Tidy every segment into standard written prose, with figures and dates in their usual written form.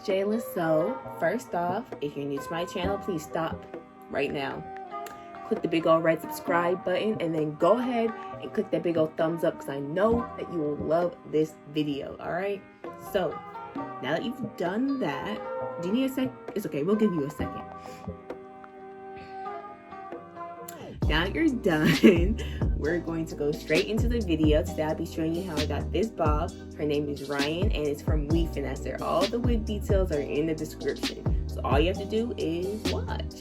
Jaylays. So first off, if you're new to my channel, please stop right now. Click the big old red subscribe button and then go ahead and click that big old thumbs up because I know that you will love this video. All right. So now that you've done that, do you need a sec? It's okay. We'll give you a second. Now that you're done, we're going to go straight into the video. Today I'll be showing you how I got this bob. Her name is Ryan and it's from Wig Information. All the wig details are in the description. So all you have to do is watch.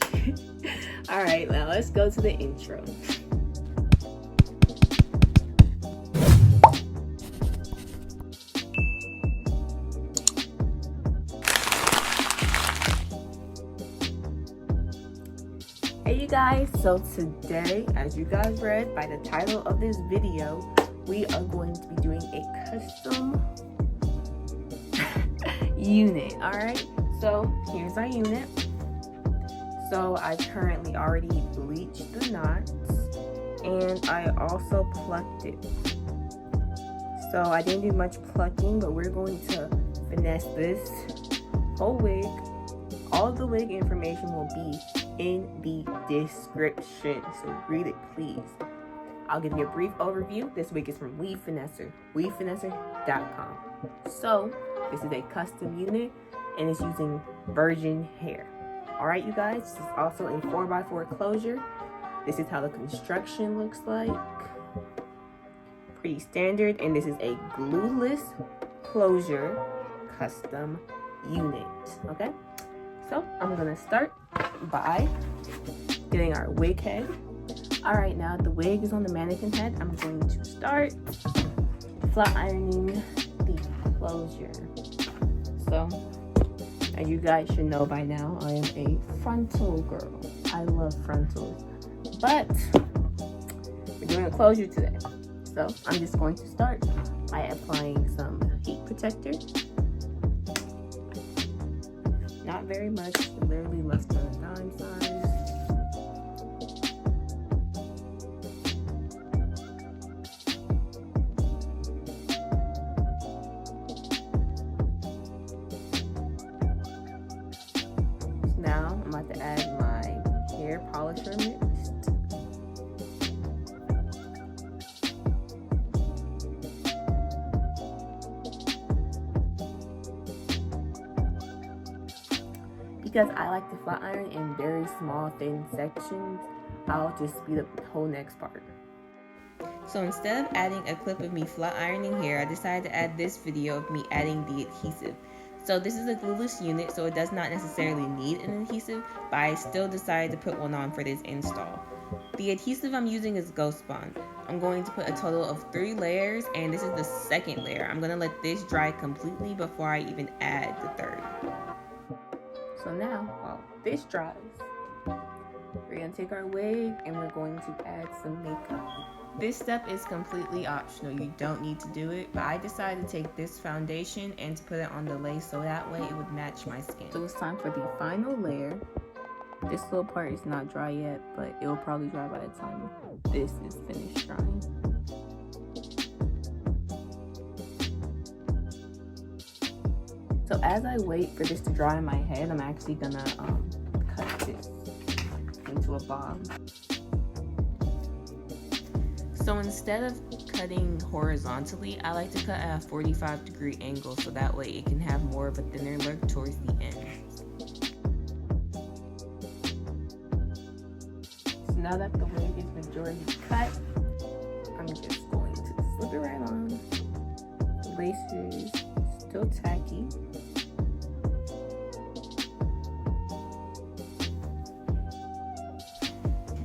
All right, now let's go to the intro. Hey you guys, so today, as you guys read by the title of this video, we are going to be doing a custom unit. All right, so here's our unit. So I currently already bleached the knots and I also plucked it. So I didn't do much plucking, but we're going to finesse this whole wig. All of the wig information will be in the description, so read it please. I'll give you a brief overview. This wig is from Wig Information, wigfinessor.com. So this is a custom unit and it's using virgin hair. All right, you guys, this is also a 4x4 closure. This is how the construction looks like. Pretty standard, and this is a glueless closure custom unit, okay? So I'm gonna start by getting our wig head. All right, now the wig is on the mannequin head. I'm going to start flat ironing the closure. So, as you guys should know by now, I am a frontal girl. I love frontals, but we're doing a closure today. So I'm just going to start by applying some heat protector. Not very much, literally less than a dime size. Now I'm about to add my hair polisher mixed. Because I like to flat iron in very small thin sections, I'll just speed up the whole next part. So instead of adding a clip of me flat ironing hair, I decided to add this video of me adding the adhesive. So this is a glueless unit, so it does not necessarily need an adhesive, but I still decided to put one on for this install. The adhesive I'm using is Ghost Bond. I'm going to put a total of 3 layers, and this is the second layer. I'm going to let this dry completely before I even add the third. So now, while this dries, we're going to take our wig and we're going to add some makeup. This step is completely optional. You don't need to do it, but I decided to take this foundation and to put it on the lace so that way it would match my skin. So it's time for the final layer. This little part is not dry yet, but it will probably dry by the time this is finished drying. So as I wait for this to dry in my head, I'm actually gonna cut this into a bob. So instead of cutting horizontally, I like to cut at a 45-degree angle so that way it can have more of a thinner look towards the end. So now that the wig is majority cut, I'm just going to slip it right on. The lace is still tacky.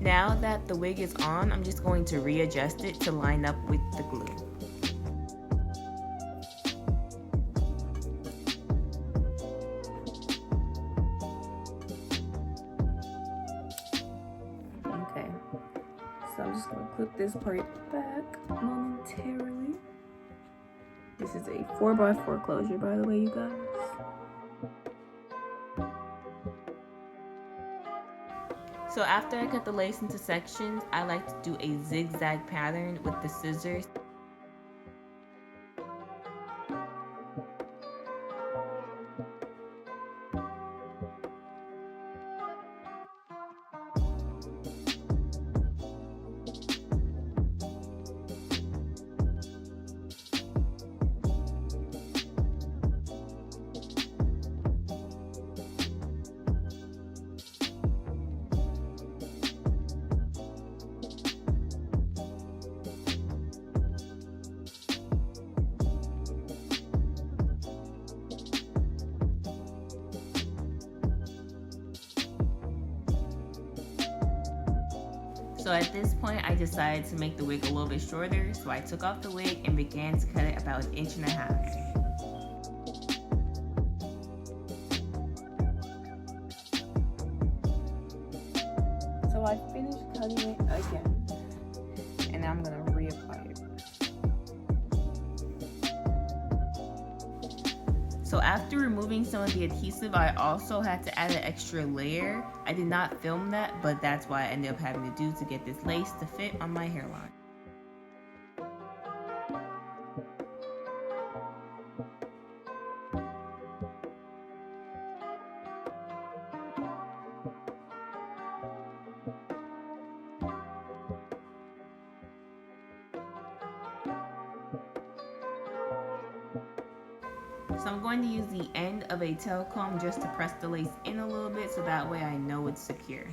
Now that the wig is on, I'm just going to readjust it to line up with the glue. Okay, so I'm just going to clip this part back momentarily. This is a 4x4 closure, by the way, you guys. So after I cut the lace into sections, I like to do a zigzag pattern with the scissors. So at this point, I decided to make the wig a little bit shorter, so I took off the wig and began to cut it about 1.5 inches. So I finished cutting it again, and I'm gonna reapply it. So after removing some of the adhesive, I also had to add an extra layer. I did not film that, but that's why I ended up having to do to get this lace to fit on my hairline. So I'm going to use the end of a tail comb just to press the lace in a little bit so that way I know it's secure.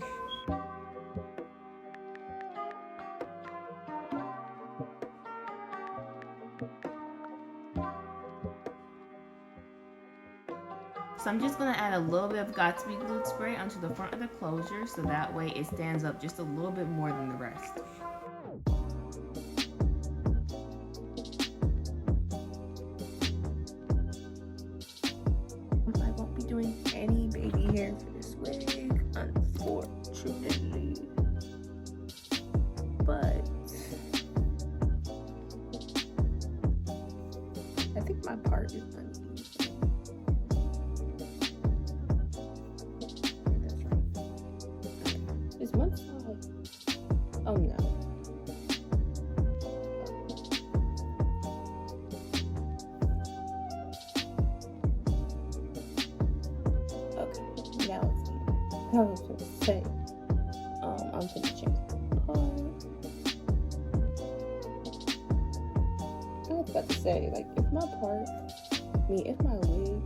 So I'm just going to add a little bit of Got2b Glued spray onto the front of the closure so that way it stands up just a little bit more than the rest. I won't be doing any baby hair for this wig, unfortunately. But I think my part is uneven. Is one side? Oh no. Okay, now it's even. I was going to say, I'm going to change the part. I was about to say, like, if my wig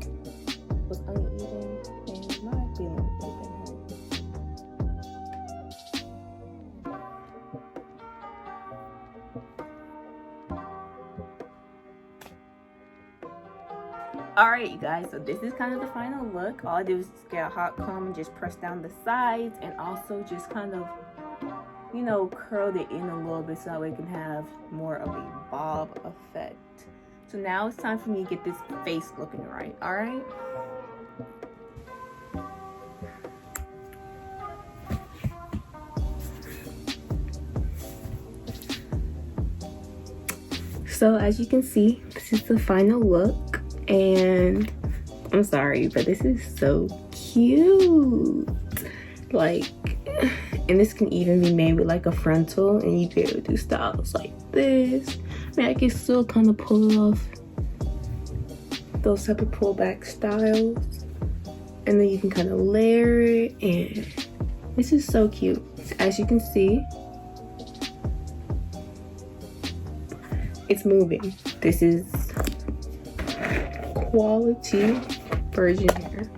was uneven, then my feelings would have been hurt. Alright you guys, so this is kind of the final look. All I did was just get a hot comb and just press down the sides and also just kind of, you know, curled it in a little bit so that way it can have more of a bob effect. So now it's time for me to get this face looking right, alright? So as you can see, this is the final look. And I'm sorry, but this is so cute. Like, and this can even be made with like a frontal, and you'd be able to do styles like this. I mean, I can still kind of pull off those type of pullback styles, and then you can kind of layer it, and this is so cute. As you can see, it's moving. This is quality virgin hair.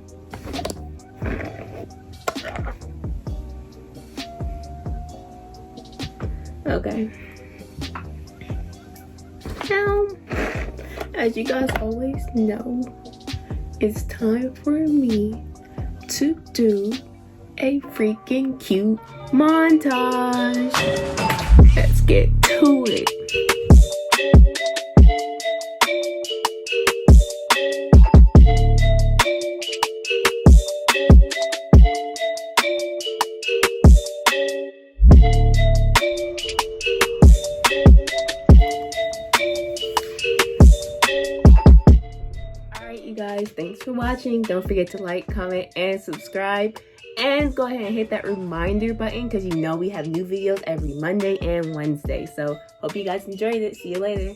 Okay. Now, as you guys always know, it's time for me to do a freaking cute montage. Let's get to it. You guys, thanks for watching. Don't forget to like, comment, and subscribe, and go ahead and hit that reminder button because you know we have new videos every Monday and Wednesday. So hope you guys enjoyed it. See you later.